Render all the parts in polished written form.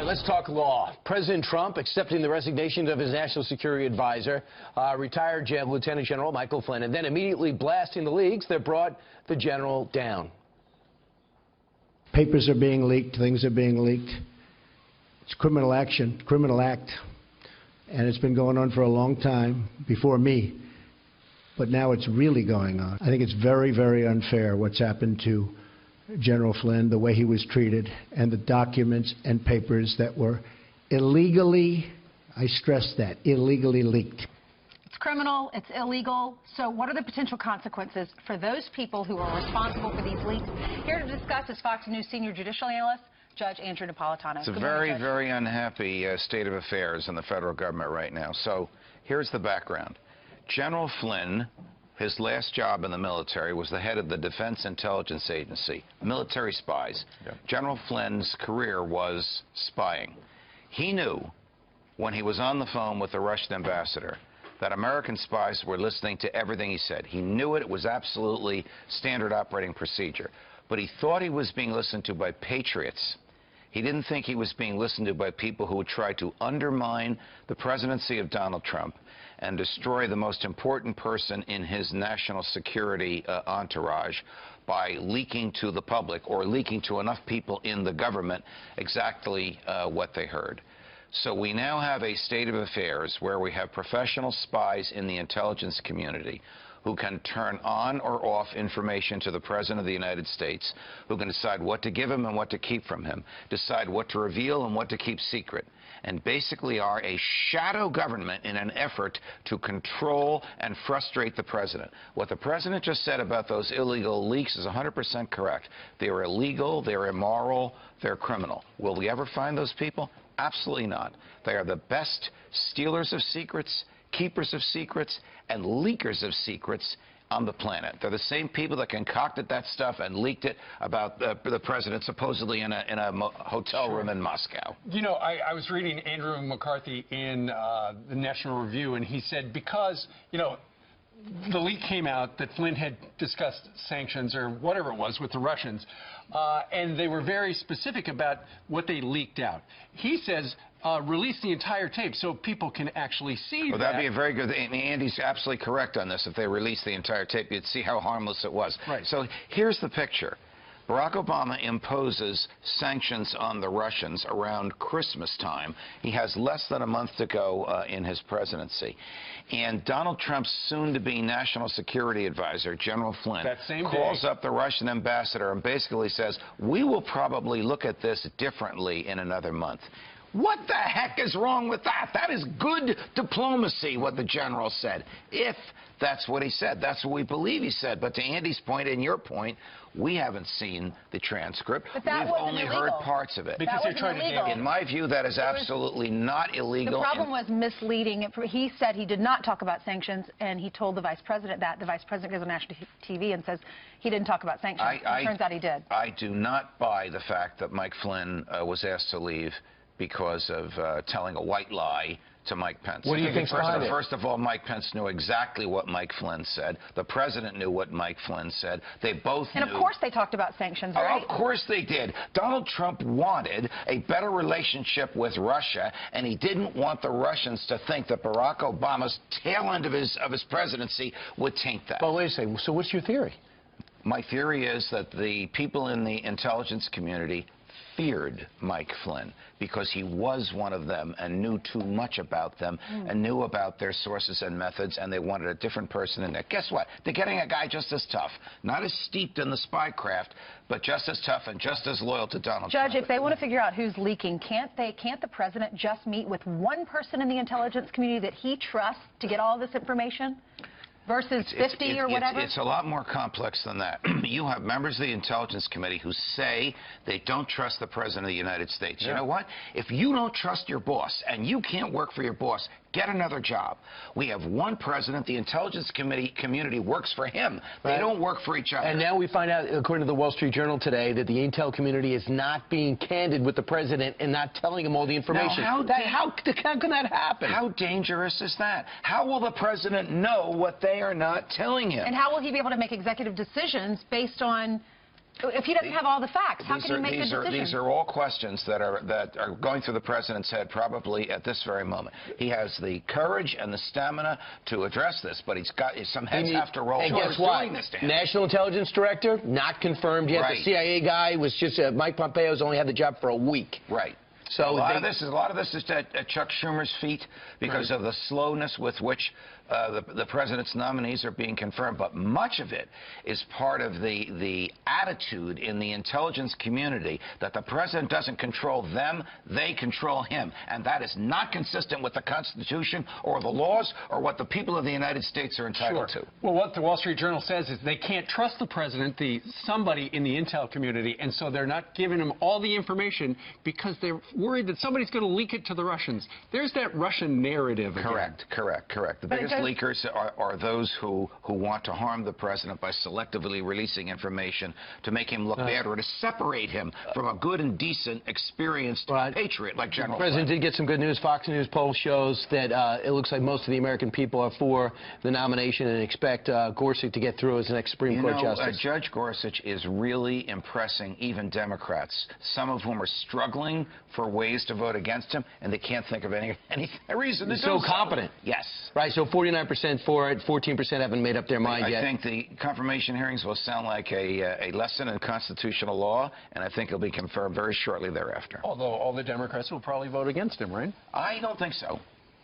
right, let's talk law. President Trump accepting the resignation of his national security advisor, retired Lieutenant General Michael Flynn, and then immediately blasting the leaks that brought the general down. Papers are being leaked, things are being leaked. It's criminal action, criminal act, and it's been going on for a long time before me, but now it's really going on. I think it's very, very unfair what's happened to General Flynn, the way he was treated, and the documents and papers that were illegally, I stress that, illegally leaked. It's criminal, it's illegal. So what are the potential consequences for those people who are responsible for these leaks? Here to discuss is Fox News senior judicial analyst, Judge Andrew Napolitano. It's a very unhappy state of affairs in the federal government right now. So here's the background. General Flynn, his last job in the military was the head of the Defense Intelligence Agency, military spies. Yep. General Flynn's career was spying. He knew when he was on the phone with the Russian ambassador that American spies were listening to everything he said. He knew it. It was absolutely standard operating procedure. But he thought he was being listened to by patriots. He didn't think he was being listened to by people who would try to undermine the presidency of Donald Trump and destroy the most important person in his national security entourage by leaking to the public or leaking to enough people in the government exactly what they heard. So we now have a state of affairs where we have professional spies in the intelligence community who can turn on or off information to the President of the United States, who can decide what to give him and what to keep from him, decide what to reveal and what to keep secret, and basically are a shadow government in an effort to control and frustrate the President. What the President just said about those illegal leaks is 100% correct. They're illegal, they're immoral, they're criminal. Will we ever find those people? Absolutely not. They are the best stealers of secrets, keepers of secrets, and leakers of secrets on the planet. They're the same people that concocted that stuff and leaked it about the president supposedly in a hotel room in Moscow. You know, I was reading Andrew McCarthy in the National Review, and he said because, you know, the leak came out that Flynn had discussed sanctions or whatever it was with the Russians, and they were very specific about what they leaked out. He says release the entire tape so people can actually see that. That'd be a very good thing. Andy's absolutely correct on this. If they released the entire tape, you'd see how harmless it was. Right. So here's the picture. Barack Obama imposes sanctions on the Russians around Christmas time. He has less than a month to go in his presidency. And Donald Trump's soon-to-be national security advisor, General Flynn, calls up the Russian ambassador and basically says, we will probably look at this differently in another month. What the heck is wrong with that? That is good diplomacy, what the general said. If that's what he said, that's what we believe he said. But to Andy's point and your point, we haven't seen the transcript. We've only heard parts of it. Because they're trying to. In my view, that is absolutely not illegal. The problem was misleading. He said he did not talk about sanctions, and he told the vice president that. The vice president goes on national TV and says he didn't talk about sanctions. It turns out he did. I do not buy the fact that Mike Flynn was asked to leave because of telling a white lie to Mike Pence. What do you think behind it? First of all, Mike Pence knew exactly what Mike Flynn said. The president knew what Mike Flynn said. They both knew. And of course they talked about sanctions, right? Of course they did. Donald Trump wanted a better relationship with Russia, and he didn't want the Russians to think that Barack Obama's tail end of his presidency would taint that. Well, wait a second. So what's your theory? My theory is that the people in the intelligence community feared Mike Flynn because he was one of them and knew too much about them and knew about their sources and methods, and they wanted a different person in there. Guess what? They're getting a guy just as tough, not as steeped in the spy craft, but just as tough and just as loyal to Donald Trump. Judge, if they want to figure out who's leaking, can't the president just meet with one person in the intelligence community that he trusts to get all this information? Versus 50 or whatever? It's a lot more complex than that. You have members of the Intelligence Committee who say they don't trust the President of the United States. You know what? If you don't trust your boss and you can't work for your boss, get another job. We have one president. The Intelligence community works for him. They don't work for each other. And now we find out, according to the Wall Street Journal today, that the intel community is not being candid with the president and not telling him all the information. Now, how can that happen? How dangerous is that? How will the president know what they are not telling him? And how will he be able to make executive decisions based on If he doesn't have all the facts, how can he make the decision? These are all questions that are going through the president's head probably at this very moment. He has the courage and the stamina to address this, but he's got some heads have to roll. And guess what? National Intelligence Director, not confirmed yet. Right. The CIA guy was just Mike Pompeo's only had the job for a week. Right. So a lot of this is at Chuck Schumer's feet because of the slowness with which the president's nominees are being confirmed. But much of it is part of the attitude in the intelligence community that the president doesn't control them, they control him. And that is not consistent with the Constitution or the laws or what the people of the United States are entitled to. Well, what the Wall Street Journal says is they can't trust the president, somebody in the intel community, and so they're not giving him all the information because they're worried that somebody's going to leak it to the Russians. There's that Russian narrative again. Correct. The biggest leakers are those who want to harm the president by selectively releasing information to make him look bad or to separate him from a good and decent, experienced patriot like General Flynn. The president did get some good news. Fox News poll shows that it looks like most of the American people are for the nomination and expect Gorsuch to get through as the next Supreme Court justice. Judge Gorsuch is really impressing even Democrats, some of whom are struggling for ways to vote against him, and they can't think of any reason to do so. So competent. Yes. Right, so 49% for it, 14% haven't made up their mind yet. I think the confirmation hearings will sound like a lesson in constitutional law, and I think it'll be confirmed very shortly thereafter. Although all the Democrats will probably vote against him, right? I don't think so.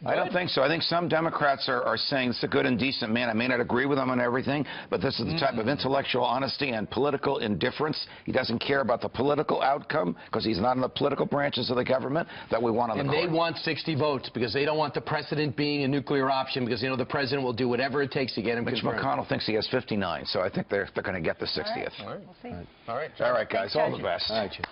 I don't think so. I think some Democrats are saying it's a good and decent man. I may not agree with him on everything, but this is the type of intellectual honesty and political indifference. He doesn't care about the political outcome because he's not in the political branches of the government that we want on the court. And they want 60 votes because they don't want the precedent being a nuclear option because, you know, the president will do whatever it takes to get him confirmed. Mitch McConnell thinks he has 59, so I think they're going to get the 60th. All right. We'll see. All right. All right, guys. All the best. All right, Jim.